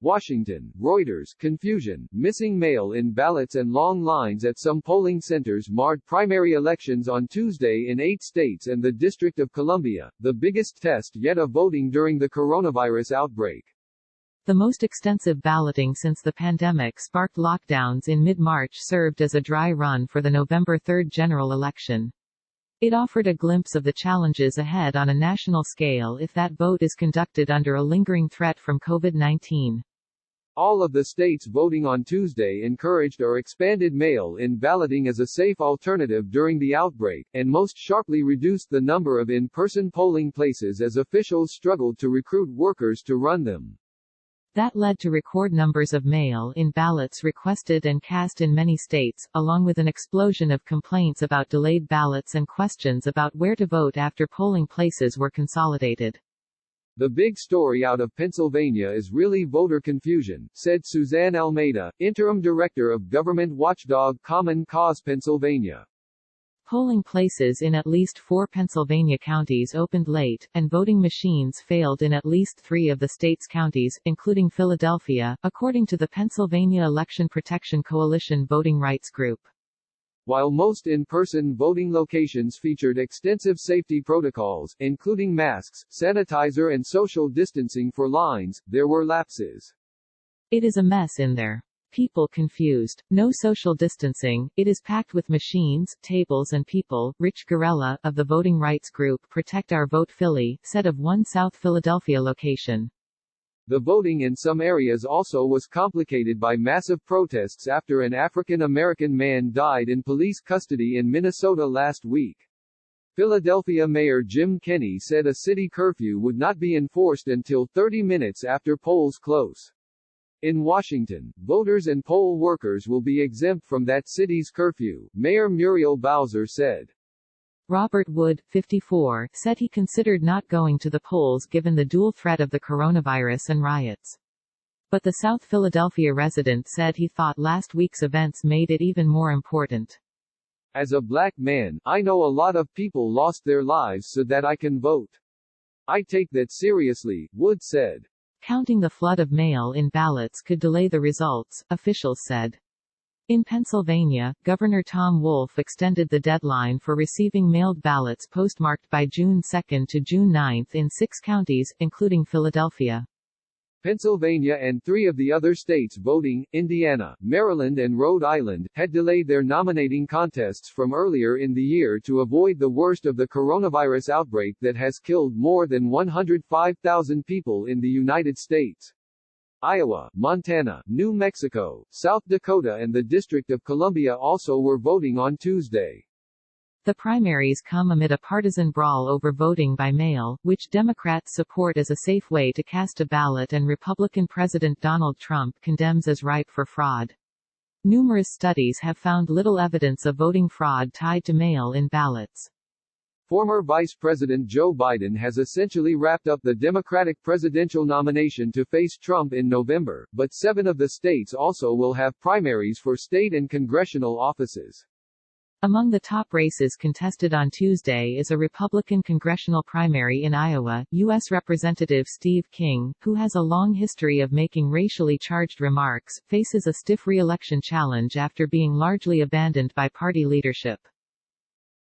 Washington, Reuters, confusion, missing mail-in ballots and long lines at some polling centers marred primary elections on Tuesday in 8 states and the District of Columbia, the biggest test yet of voting during the coronavirus outbreak. The most extensive balloting since the pandemic sparked lockdowns in mid-March served as a dry run for the November 3 general election. It offered a glimpse of the challenges ahead on a national scale if that vote is conducted under a lingering threat from COVID-19. All of the states voting on Tuesday encouraged or expanded mail-in balloting as a safe alternative during the outbreak, and most sharply reduced the number of in-person polling places as officials struggled to recruit workers to run them. That led to record numbers of mail-in ballots requested and cast in many states, along with an explosion of complaints about delayed ballots and questions about where to vote after polling places were consolidated. The big story out of Pennsylvania is really voter confusion, said Suzanne Almeida, interim director of government watchdog Common Cause Pennsylvania. Polling places in at least 4 Pennsylvania counties opened late, and voting machines failed in at least 3 of the state's counties, including Philadelphia, according to the Pennsylvania Election Protection Coalition voting rights group. While most in-person voting locations featured extensive safety protocols, including masks, sanitizer and social distancing for lines, there were lapses. It is a mess in there. People confused. No social distancing, it is packed with machines, tables and people, Rich Garella, of the voting rights group Protect Our Vote Philly, said of one South Philadelphia location. The voting in some areas also was complicated by massive protests after an African-American man died in police custody in Minnesota last week. Philadelphia Mayor Jim Kenney said a city curfew would not be enforced until 30 minutes after polls close. In Washington, voters and poll workers will be exempt from that city's curfew, Mayor Muriel Bowser said. Robert Wood, 54, said he considered not going to the polls given the dual threat of the coronavirus and riots. But the South Philadelphia resident said he thought last week's events made it even more important. As a black man, I know a lot of people lost their lives so that I can vote. I take that seriously, Wood said. Counting the flood of mail-in ballots could delay the results, officials said. In Pennsylvania, Governor Tom Wolf extended the deadline for receiving mailed ballots postmarked by June 2 to June 9 in 6 counties, including Philadelphia. Pennsylvania and 3 of the other states voting, Indiana, Maryland and Rhode Island, had delayed their nominating contests from earlier in the year to avoid the worst of the coronavirus outbreak that has killed more than 105,000 people in the United States. Iowa, Montana, New Mexico, South Dakota and the District of Columbia also were voting on Tuesday. The primaries come amid a partisan brawl over voting by mail, which Democrats support as a safe way to cast a ballot and Republican President Donald Trump condemns as ripe for fraud. Numerous studies have found little evidence of voting fraud tied to mail-in ballots. Former Vice President Joe Biden has essentially wrapped up the Democratic presidential nomination to face Trump in November, but 7 of the states also will have primaries for state and congressional offices. Among the top races contested on Tuesday is a Republican congressional primary in Iowa. U.S. Representative Steve King, who has a long history of making racially charged remarks, faces a stiff re-election challenge after being largely abandoned by party leadership.